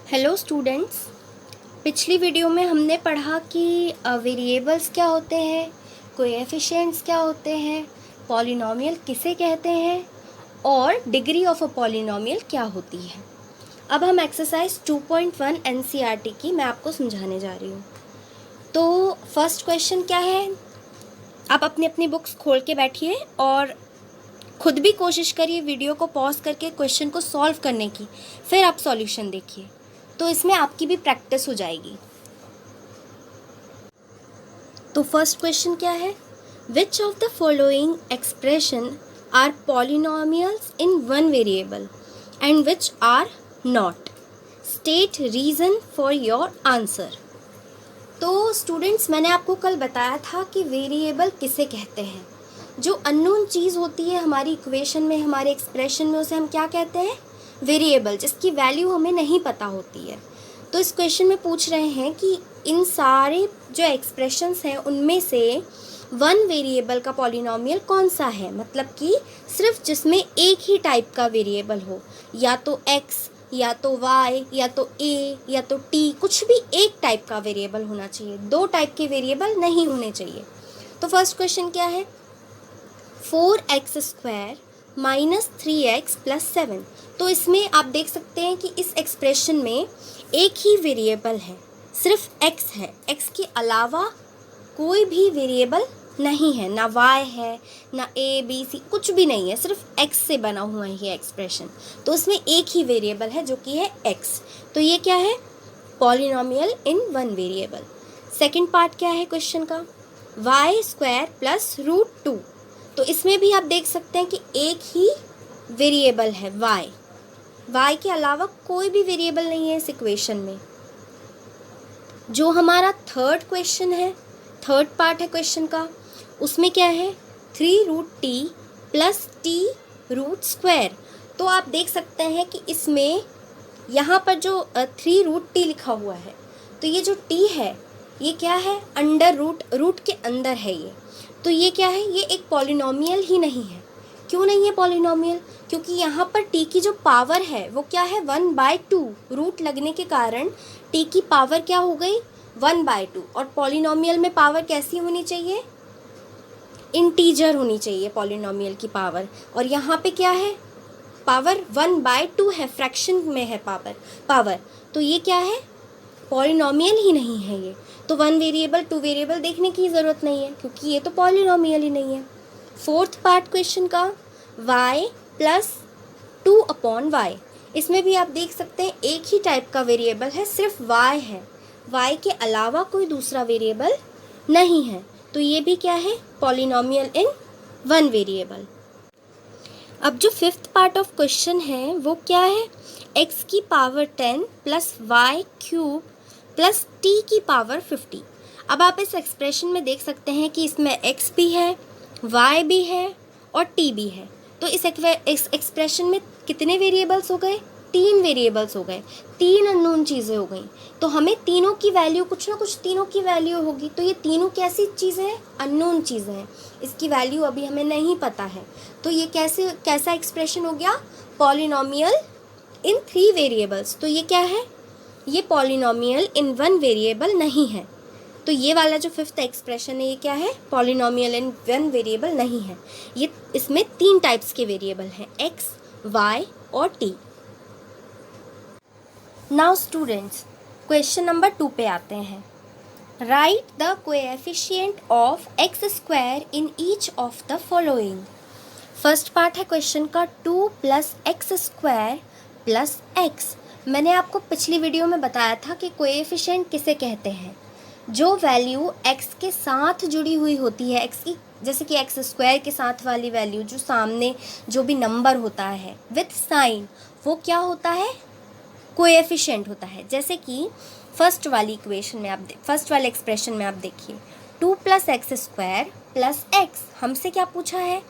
Hello students, पिछली video में हमने पढ़ा कि वेरिएबल्स क्या होते हैं, कोएफिशिएंट्स क्या होते हैं, पॉलिनॉमियल किसे कहते हैं और डिग्री ऑफ अ पॉलिनॉमियल क्या होती है। अब हम एक्सरसाइज 2.1 एनसीईआरटी की मैं आपको समझाने जा रही हूँ। तो फर्स्ट क्वेश्चन क्या है, आप अपनी अपनी बुक्स खोल के बैठिए और खुद भी कोशिश करिए वीडियो को पॉज करके क्वेश्चन को सॉल्व करने की, फिर आप सॉल्यूशन देखिए, तो इसमें आपकी भी प्रैक्टिस हो जाएगी। तो फर्स्ट क्वेश्चन क्या है, which of the following expression are polynomials in one variable and which are not, state reason for your answer. तो स्टूडेंट्स, मैंने आपको कल बताया था कि वेरिएबल किसे कहते हैं। जो अननोन चीज़ होती है हमारी इक्वेशन में, हमारे एक्सप्रेशन में, उसे हम क्या कहते हैं, वेरिएबल, जिसकी वैल्यू हमें नहीं पता होती है। तो इस क्वेश्चन में पूछ रहे हैं कि इन सारे जो एक्सप्रेशंस हैं उनमें से वन वेरिएबल का पॉलिनॉमियल कौन सा है, मतलब कि सिर्फ जिसमें एक ही टाइप का वेरिएबल हो, या तो x या तो y या तो a या तो t, कुछ भी एक टाइप का वेरिएबल होना चाहिए, दो टाइप के वेरिएबल नहीं होने चाहिए। तो फर्स्ट क्वेश्चन क्या है, 4x² माइनस 3x प्लस 7। तो इसमें आप देख सकते हैं कि इस एक्सप्रेशन में एक ही वेरिएबल है, सिर्फ x है, x के अलावा कोई भी वेरिएबल नहीं है, ना y है ना a b c, कुछ भी नहीं है, सिर्फ x से बना हुआ है ये एक्सप्रेशन। तो इसमें एक ही वेरिएबल है जो कि है x। तो ये क्या है, पॉलिनॉमियल इन वन वेरिएबल। सेकंड पार्ट क्या है क्वेश्चन का, y² प्लस √2। तो इसमें भी आप देख सकते हैं कि एक ही वेरिएबल है y के अलावा कोई भी वेरिएबल नहीं है इस इक्वेशन में। जो हमारा थर्ड क्वेश्चन है, थर्ड पार्ट है क्वेश्चन का, उसमें क्या है, 3√t प्लस t√²। तो आप देख सकते हैं कि इसमें यहाँ पर जो 3√t लिखा हुआ है, तो ये जो t है ये क्या है, अंडर रूट के अंदर है ये। तो ये क्या है, ये एक पॉलिनॉमियल ही नहीं है। क्यों नहीं है पॉलिनॉमियल, क्योंकि यहाँ पर t की जो पावर है वो क्या है, 1/2। रूट लगने के कारण t की पावर क्या हो गई, 1/2। और पॉलिनॉमियल में पावर कैसी होनी चाहिए, इंटीजर होनी चाहिए पॉलिनॉमियल की पावर। और यहाँ पे क्या है, पावर 1/2 है, फ्रैक्शन में है पावर। तो ये क्या है, पॉलिनॉमियल ही नहीं है ये। तो वन वेरिएबल टू वेरिएबल देखने की ज़रूरत नहीं है, क्योंकि ये तो पॉलिनॉमियल ही नहीं है। फोर्थ पार्ट क्वेश्चन का, y प्लस 2/y। इसमें भी आप देख सकते हैं एक ही टाइप का वेरिएबल है, सिर्फ y है, y के अलावा कोई दूसरा वेरिएबल नहीं है। तो ये भी क्या है, पॉलिनॉमियल इन वन वेरिएबल। अब जो फिफ्थ पार्ट ऑफ क्वेश्चन है वो क्या है, x की power 10 plus y cube plus t की पावर 50। अब आप इस एक्सप्रेशन में देख सकते हैं कि इसमें x भी है, y भी है और t भी है। तो इस एक्सप्रेशन में कितने वेरिएबल्स हो गए, 3 वेरिएबल्स हो गए, 3 अननोन चीज़ें हो गई। तो हमें तीनों की वैल्यू, कुछ ना कुछ तीनों की वैल्यू होगी। तो ये तीनों कैसी चीज़ें हैं, अननोन चीज़ें हैं, इसकी वैल्यू अभी हमें नहीं पता है। तो ये कैसा एक्सप्रेशन हो गया, पॉलिनॉमियल इन 3 वेरिएबल्स। तो ये क्या है, ये पॉलिनॉमियल इन वन वेरिएबल नहीं है। तो ये वाला जो फिफ्थ एक्सप्रेशन है ये क्या है, पॉलिनॉमियल इन वन वेरिएबल नहीं है। ये इसमें 3 टाइप्स के वेरिएबल हैं, x, y और t। Now students, question number 2 पे आते हैं। Right the coefficient of x² in each of the following. First part है क्वेश्चन का, 2 प्लस x² प्लस x। मैंने आपको पिछली वीडियो में बताया था कि कोएफिशिएंट किसे कहते हैं, जो वैल्यू x के साथ जुड़ी हुई होती है, x की, जैसे कि x² के साथ वाली वैल्यू, जो सामने जो भी नंबर होता है विथ साइन, वो क्या होता है, कोएफिशिएंट होता है। जैसे कि फर्स्ट वाली इक्वेशन में फर्स्ट वाले एक्सप्रेशन में आप देखिए, 2 प्लस x² प्लस x, हमसे क्या पूछा है,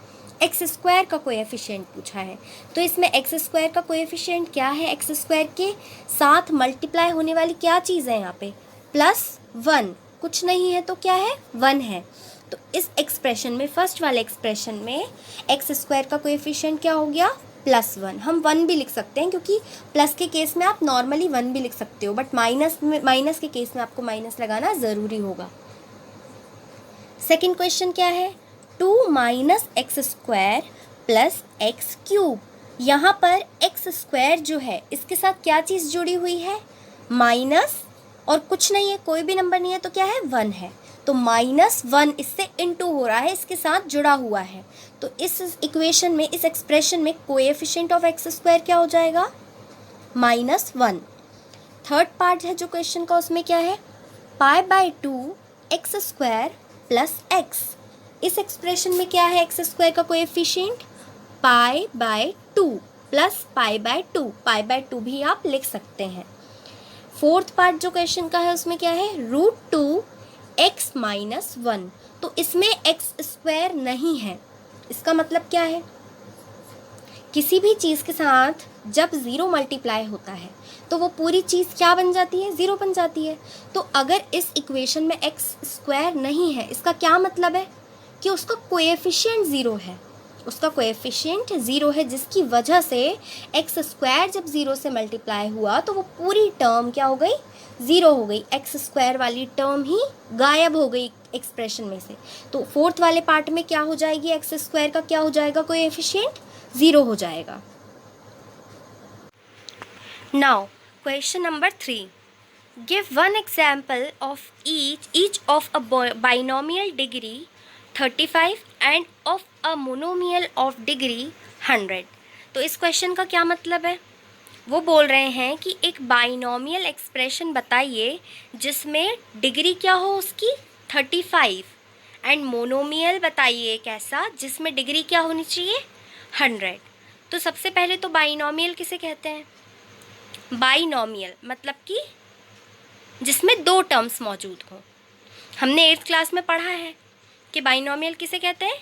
x² का कोएफिशिएंट पूछा है। तो इसमें x² का कोएफिशिएंट क्या है, x² के साथ मल्टीप्लाई होने वाली क्या चीज़ है यहाँ पे, +1, कुछ नहीं है तो क्या है, 1 है। तो इस एक्सप्रेशन में, फर्स्ट वाले एक्सप्रेशन में एक्स स्क्वायर का कोएफिशिएंट क्या हो गया, +1। हम 1 भी लिख सकते हैं क्योंकि प्लस के केस में आप नॉर्मली 1 भी लिख सकते हो, बट माइनस के केस में आपको माइनस लगाना ज़रूरी होगा। सेकेंड क्वेश्चन क्या है, 2 minus x square plus x cube. यहाँ पर एक्स स्क्वायर जो है इसके साथ क्या चीज़ जुड़ी हुई है, माइनस, और कुछ नहीं है, कोई भी नंबर नहीं है, तो क्या है, 1 है। तो -1 इससे इनटू हो रहा है, इसके साथ जुड़ा हुआ है। तो इस इक्वेशन में, इस एक्सप्रेशन में कोएफिशिएंट ऑफ एक्स स्क्वायर क्या हो जाएगा, -1। थर्ड पार्ट है जो क्वेश्चन का, उसमें क्या है, π/2 एक्स स्क्वायर प्लस एक्स। इस एक्सप्रेशन में क्या है, एक्स स्क्वायर का कोएफिशिएंट π/2 प्लस π/2, π/2 भी आप लिख सकते हैं। फोर्थ पार्ट जो क्वेश्चन का है उसमें क्या है, √2 x - 1। तो इसमें एक्स स्क्वायर नहीं है, इसका मतलब क्या है, किसी भी चीज़ के साथ जब ज़ीरो मल्टीप्लाई होता है तो वो पूरी चीज़ क्या बन जाती है, ज़ीरो बन जाती है। तो अगर इस इक्वेशन में एक्स स्क्वायर नहीं है, इसका क्या मतलब है कि उसका कोएफिशिएंट ज़ीरो है, उसका कोएफिशिएंट ज़ीरो है, जिसकी वजह से एक्स स्क्वायर जब ज़ीरो से मल्टीप्लाई हुआ तो वो पूरी टर्म क्या हो गई, ज़ीरो हो गई, एक्स स्क्वायर वाली टर्म ही गायब हो गई एक्सप्रेशन में से। तो फोर्थ वाले पार्ट में क्या हो जाएगी, एक्स स्क्वायर का क्या हो जाएगा, कोएफिशिएंट ज़ीरो हो जाएगा। Now question number 3, give one example of each of a binomial degree 35 and of a monomial of degree 100। तो इस क्वेश्चन का क्या मतलब है, वो बोल रहे हैं कि एक बाइनोमियल एक्सप्रेशन बताइए जिसमें डिग्री क्या हो उसकी 35, एंड मोनोमियल बताइए एक ऐसा जिसमें डिग्री क्या होनी चाहिए, 100। तो सबसे पहले तो बाइनोमियल किसे कहते हैं, बाइनोमियल मतलब कि जिसमें दो टर्म्स मौजूद हों। हमने 8th क्लास में पढ़ा है कि बाइनोमियल किसे कहते हैं,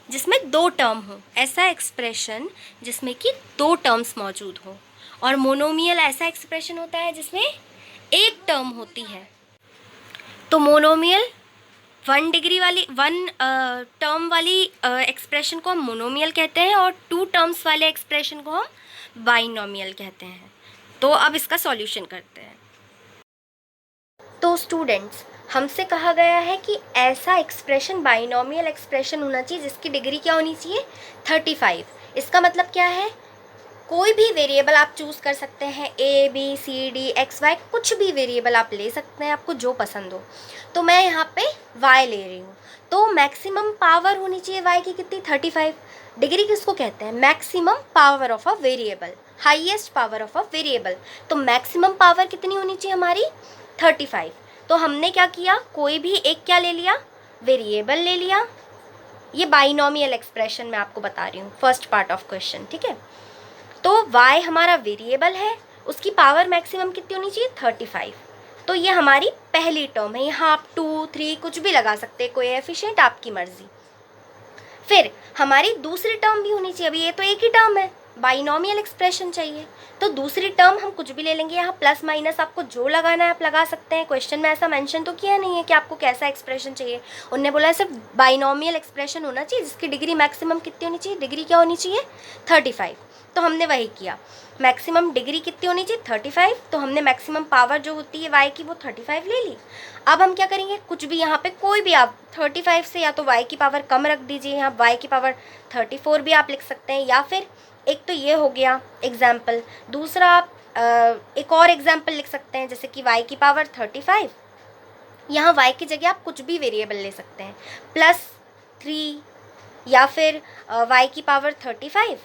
जिसमें दो टर्म हो, ऐसा एक्सप्रेशन जिसमें कि दो टर्म्स मौजूद हो। और मोनोमियल ऐसा एक्सप्रेशन होता है जिसमें एक टर्म होती है। तो मोनोमियल वन टर्म वाली एक्सप्रेशन को हम मोनोमियल कहते हैं, और 2 टर्म्स वाले एक्सप्रेशन को हम बाइनोमियल कहते हैं। तो अब इसका सॉल्यूशन करते हैं। तो स्टूडेंट्स, हमसे कहा गया है कि ऐसा एक्सप्रेशन बाइनोमियल एक्सप्रेशन होना चाहिए जिसकी डिग्री क्या होनी चाहिए, 35। इसका मतलब क्या है, कोई भी वेरिएबल आप चूज़ कर सकते हैं, A B C D X Y, कुछ भी वेरिएबल आप ले सकते हैं, आपको जो पसंद हो। तो मैं यहाँ पे Y ले रही हूँ, तो मैक्सिमम पावर होनी चाहिए Y की कितनी, 35। डिग्री किसको कहते हैं, maximum power of a variable, highest power of a variable. तो मैक्सिमम पावर कितनी होनी चाहिए हमारी, 35। तो हमने क्या किया, कोई भी एक क्या ले लिया, वेरिएबल ले लिया। ये बाइनोमियल एक्सप्रेशन मैं आपको बता रही हूँ, फर्स्ट पार्ट ऑफ क्वेश्चन, ठीक है। तो y हमारा वेरिएबल है, उसकी पावर मैक्सिमम कितनी होनी चाहिए, 35। तो ये हमारी पहली टर्म है, यहाँ आप 2, 3 कुछ भी लगा सकते हैं, कोएफिशिएंट आपकी मर्जी। फिर हमारी दूसरी टर्म भी होनी चाहिए, अभी ये तो एक ही टर्म है, बाइनोमियल एक्सप्रेशन चाहिए, तो दूसरी टर्म हम कुछ भी ले लेंगे। यहाँ प्लस माइनस आपको जो लगाना है आप लगा सकते हैं। क्वेश्चन में ऐसा मेंशन तो किया नहीं है कि आपको कैसा एक्सप्रेशन चाहिए, उनने बोला है सिर्फ बाइनोमियल एक्सप्रेशन होना चाहिए जिसकी डिग्री मैक्सिमम कितनी होनी चाहिए, डिग्री क्या होनी चाहिए, 35। तो हमने वही किया, मैक्सिमम डिग्री कितनी होनी चाहिए, 35। तो हमने मैक्सिमम पावर जो होती है y की वो 35 ले ली। अब हम क्या करेंगे, कुछ भी यहाँ पे कोई भी आप 35 से या तो y की पावर कम रख दीजिए, यहाँ y की पावर 34 भी आप लिख सकते हैं। या फिर एक तो ये हो गया एग्जाम्पल, दूसरा आप एक और एग्जाम्पल लिख सकते हैं, जैसे कि y की पावर 35, यहाँ y की जगह आप कुछ भी वेरिएबल ले सकते हैं, +3, या फिर y की पावर 35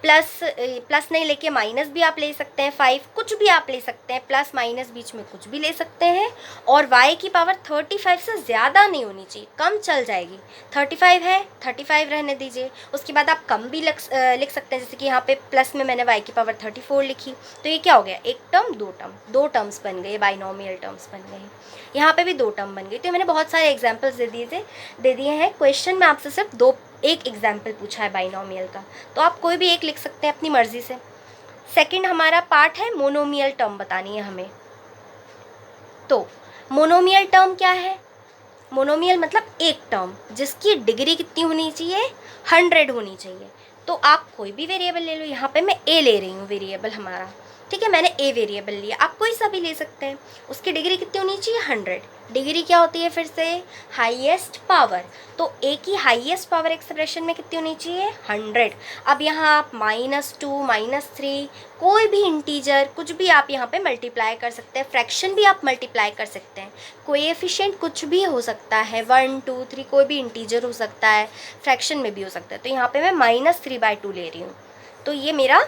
प्लस नहीं लेके माइनस भी आप ले सकते हैं, 5, कुछ भी आप ले सकते हैं, प्लस माइनस बीच में कुछ भी ले सकते हैं। और y की पावर 35 से ज़्यादा नहीं होनी चाहिए, कम चल जाएगी। 35 है, 35 रहने दीजिए, उसके बाद आप कम भी लिख सकते हैं, जैसे कि यहाँ पे प्लस में मैंने y की पावर 34 लिखी। तो ये क्या हो गया, एक टर्म, दो टर्म्स बन गए, बाइनोमियल टर्म्स बन गए। यहाँ पे भी दो टर्म बन गई। तो मैंने बहुत सारे एग्जाम्पल्स दे दिए हैं। क्वेश्चन में आपसे सिर्फ एक एग्जाम्पल पूछा है बाइनोमियल का, तो आप कोई भी एक लिख सकते हैं अपनी मर्जी से। सेकंड हमारा पार्ट है मोनोमियल टर्म बतानी है हमें। तो मोनोमियल टर्म क्या है, मोनोमियल मतलब एक टर्म जिसकी डिग्री कितनी होनी चाहिए, 100 होनी चाहिए। तो आप कोई भी वेरिएबल ले लो, यहाँ पे मैं ए ले रही हूँ वेरिएबल हमारा, ठीक है, मैंने ए वेरिएबल लिया, आप कोई सा भी ले सकते हैं। उसकी डिग्री कितनी होनी चाहिए, 100। डिग्री क्या होती है फिर से, हाईएस्ट पावर। तो ए की हाईएस्ट पावर एक्सप्रेशन में कितनी होनी चाहिए, 100। अब यहाँ आप -2 -3 कोई भी इंटीजर कुछ भी आप यहाँ पे मल्टीप्लाई कर सकते हैं, फ्रैक्शन भी आप मल्टीप्लाई कर सकते हैं, कोएफिशिएंट कुछ भी हो सकता है, 1 2 3 कोई भी इंटीजर हो सकता है, फ्रैक्शन में भी हो सकता है। तो यहाँ पे मैं -3/2 ले रही हूँ। तो ये मेरा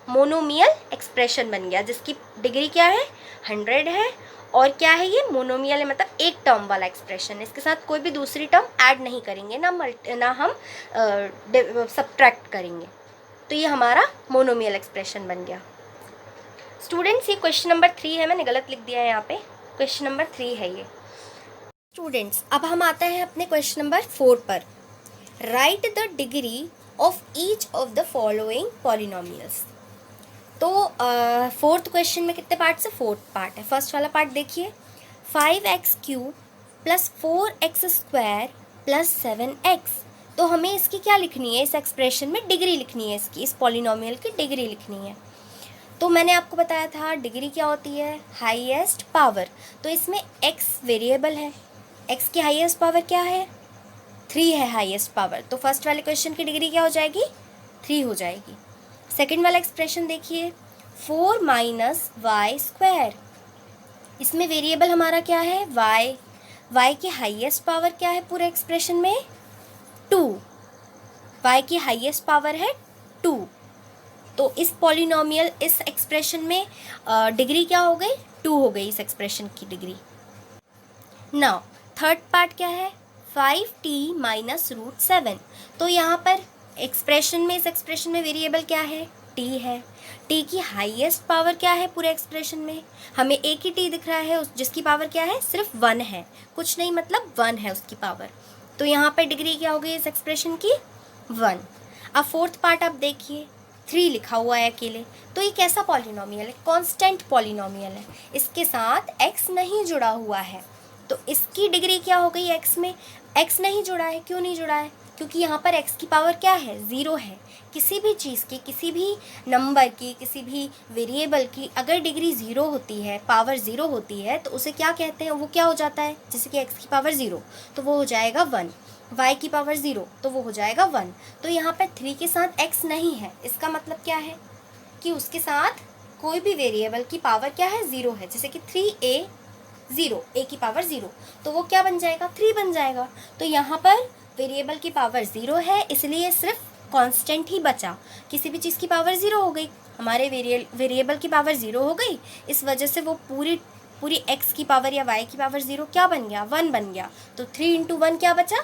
मोनोमियल एक्सप्रेशन बन गया जिसकी डिग्री क्या है, 100 है। और क्या है ये, मोनोमियल है, मतलब एक टर्म वाला एक्सप्रेशन है, इसके साथ कोई भी दूसरी टर्म ऐड नहीं करेंगे, ना हम सब्ट्रैक्ट करेंगे। तो ये हमारा मोनोमियल एक्सप्रेशन बन गया। स्टूडेंट्स ये क्वेश्चन नंबर 3 है, मैंने गलत लिख दिया है यहाँ पे, क्वेश्चन नंबर 3 है ये। स्टूडेंट्स अब हम आते हैं अपने क्वेश्चन नंबर 4 पर। Right the degree of each of the following polynomials. तो 4th क्वेश्चन में कितने पार्ट्स है, 4th पार्ट है। फर्स्ट वाला पार्ट देखिए, 5x³ + 4x² + 7x। तो हमें इसकी क्या लिखनी है, इस एक्सप्रेशन में डिग्री लिखनी है, इसकी, इस पॉलिनोमियल की डिग्री लिखनी है। तो मैंने आपको बताया था डिग्री क्या होती है, हाईएस्ट पावर। तो इसमें x वेरिएबल है, x की हाईएस्ट पावर क्या है, 3 है हाईएस्ट पावर। तो फर्स्ट वाले क्वेश्चन की डिग्री क्या हो जाएगी, 3 हो जाएगी। सेकेंड वाला एक्सप्रेशन देखिए, 4 - y²। इसमें वेरिएबल हमारा क्या है, y। y की हाईएस्ट पावर क्या है पूरे एक्सप्रेशन में, 2। y की हाईएस्ट पावर है 2। तो इस पॉलिनोमियल, इस एक्सप्रेशन में डिग्री क्या हो गई, 2 हो गई इस एक्सप्रेशन की डिग्री। नाउ थर्ड पार्ट क्या है, 5t - √7। तो यहाँ पर एक्सप्रेशन में, इस एक्सप्रेशन में वेरिएबल क्या है, t है। t की हाईएस्ट पावर क्या है पूरे एक्सप्रेशन में, हमें एक ही t दिख रहा है, जिसकी पावर क्या है, सिर्फ 1 है, कुछ नहीं, मतलब 1 है उसकी पावर। तो यहाँ पर डिग्री क्या हो गई इस एक्सप्रेशन की, 1। अब फोर्थ पार्ट आप देखिए, 3 लिखा हुआ है अकेले। तो ये कैसा पॉलिनोमियल है, कांस्टेंट पॉलिनोमियल है, इसके साथ x नहीं जुड़ा हुआ है। तो इसकी डिग्री क्या हो गई, x में x नहीं जुड़ा है। क्यों नहीं जुड़ा है, क्योंकि यहाँ पर x की पावर क्या है, 0 है। किसी भी चीज़ की, किसी भी नंबर की, किसी भी वेरिएबल की अगर डिग्री 0 होती है, पावर 0 होती है, तो उसे क्या कहते हैं, वो क्या हो जाता है, जैसे कि x की पावर 0 तो वो हो जाएगा 1, y की पावर 0 तो वो हो जाएगा 1। तो यहाँ पर 3 के साथ x नहीं है, इसका मतलब क्या है कि उसके साथ कोई भी वेरिएबल की पावर क्या है, 0 है। जैसे कि 3a 0, a की पावर 0, तो वो क्या बन जाएगा, 3 बन जाएगा। तो यहाँ पर वेरिएबल की पावर 0 है, इसलिए सिर्फ कांस्टेंट ही बचा। किसी भी चीज़ की पावर 0 हो गई, हमारे वेरिएबल की पावर 0 हो गई, इस वजह से वो पूरी x की पावर या y की पावर 0 क्या बन गया, 1 बन गया। तो 3 × 1 क्या बचा,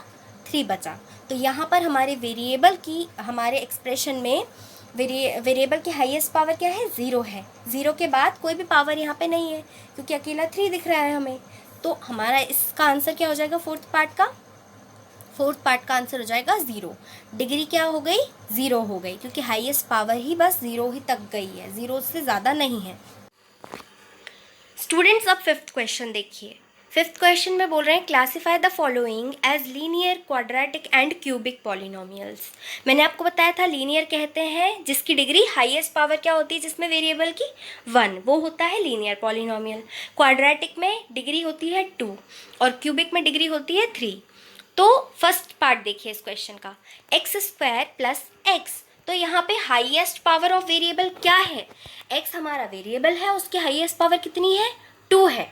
3 बचा। तो यहाँ पर हमारे वेरिएबल की, हमारे एक्सप्रेशन में वेरिएबल की हाईएस्ट पावर क्या है, 0 है। 0 के बाद कोई भी पावर यहाँ पे नहीं है, क्योंकि अकेला 3 दिख रहा है हमें। तो हमारा इसका आंसर क्या हो जाएगा, फोर्थ पार्ट का आंसर हो जाएगा 0। डिग्री क्या हो गई, 0 हो गई, क्योंकि हाईएस्ट पावर ही बस 0 ही तक गई है, 0 से ज़्यादा नहीं है। स्टूडेंट्स अब 5th क्वेश्चन देखिए। 5th क्वेश्चन में बोल रहे हैं, classify the following as linear, quadratic and cubic polynomials. मैंने आपको बताया था लीनियर कहते हैं जिसकी डिग्री हाईएस्ट पावर क्या होती है, जिसमें वेरिएबल की 1, वो होता है लीनियर पॉलिनोमियल। क्वाड्रेटिक में डिग्री होती है 2 और क्यूबिक में डिग्री होती है 3। तो फर्स्ट पार्ट देखिए इस क्वेश्चन का, x² + x। तो यहाँ पे हाईएस्ट पावर ऑफ वेरिएबल क्या है, x हमारा वेरिएबल है, उसकी हाईएस्ट पावर कितनी है, 2 है।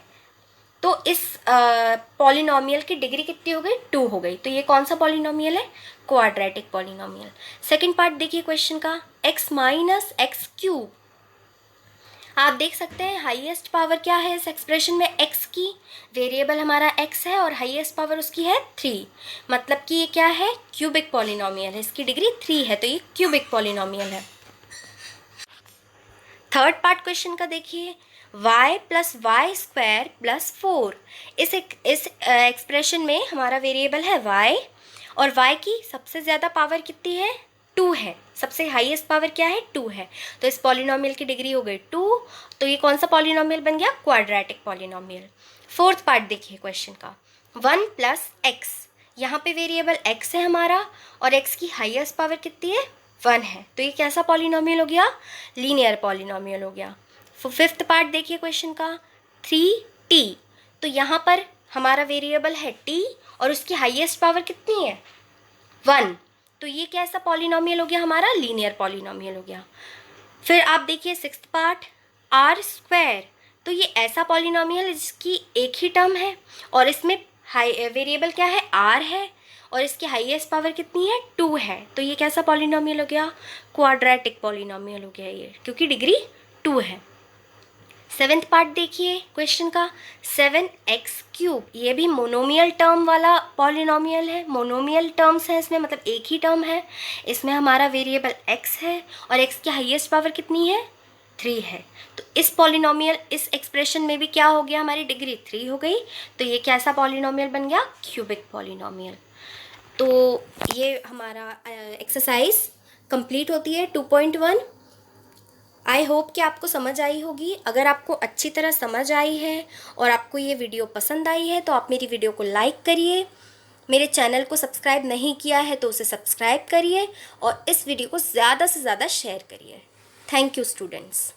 तो इस पॉलिनोमियल की डिग्री कितनी हो गई, 2 हो गई। तो ये कौन सा पॉलिनोमियल है, क्वाड्रेटिक पॉलिनोमियल। सेकंड पार्ट देखिए क्वेश्चन का, x - x³। आप देख सकते हैं हाईएस्ट पावर क्या है इस एक्सप्रेशन में, x की, वेरिएबल हमारा x है और हाईएस्ट पावर उसकी है 3, मतलब कि ये क्या है, क्यूबिक पॉलिनोमियल है, इसकी डिग्री 3 है, तो ये क्यूबिक पॉलिनोमियल है। थर्ड पार्ट क्वेश्चन का देखिए, y + y² + 4। इस एक्सप्रेशन में हमारा वेरिएबल है y और y की सबसे ज़्यादा पावर कितनी है, 2 है, सबसे हाईएस्ट पावर क्या है, 2 है। तो इस पॉलिनोमियल की डिग्री हो गई 2। तो ये कौन सा पॉलिनोमियल बन गया, क्वाड्रेटिक पॉलिनोमियल। फोर्थ पार्ट देखिए क्वेश्चन का, 1 प्लस एक्स, यहाँ पे वेरिएबल x है हमारा और x की हाईएस्ट पावर कितनी है, 1 है। तो ये कैसा पॉलिनोमियल हो गया, लीनियर पॉलिनोमियल हो गया। फिफ्थ पार्ट देखिए क्वेश्चन का, 3t। तो यहाँ पर हमारा वेरिएबल है t और उसकी हाईएस्ट पावर कितनी है, 1। तो ये कैसा पॉलिनोमियल हो गया हमारा, लीनियर पॉलिनोमियल हो गया। फिर आप देखिए सिक्स्थ पार्ट, आर स्क्वायर। तो ये ऐसा पॉलिनोमियल है जिसकी एक ही टर्म है और इसमें हाई वेरिएबल क्या है, आर है और इसकी हाईएस्ट पावर कितनी है, 2 है। तो ये कैसा पॉलिनोमियल हो गया, क्वाड्रेटिक पॉलिनोमियल हो गया ये, क्योंकि डिग्री 2 है। सेवेंथ पार्ट देखिए क्वेश्चन का, 7x³। ये भी मोनोमियल टर्म वाला पॉलिनोमियल है, मोनोमियल टर्म्स हैं इसमें, मतलब एक ही टर्म है। इसमें हमारा वेरिएबल x है और x की हाईएस्ट पावर कितनी है, 3 है। तो इस पॉलिनोमियल, इस एक्सप्रेशन में भी क्या हो गया, हमारी डिग्री 3 हो गई। तो ये कैसा पॉलिनोमियल बन गया, क्यूबिक पॉलिनोमियल। तो ये हमारा एक्सरसाइज कंप्लीट होती है 2.1। आई होप कि आपको समझ आई होगी। अगर आपको अच्छी तरह समझ आई है और आपको ये वीडियो पसंद आई है तो आप मेरी वीडियो को लाइक करिए। मेरे चैनल को सब्सक्राइब नहीं किया है तो उसे सब्सक्राइब करिए और इस वीडियो को ज़्यादा से ज़्यादा शेयर करिए। Thank you students.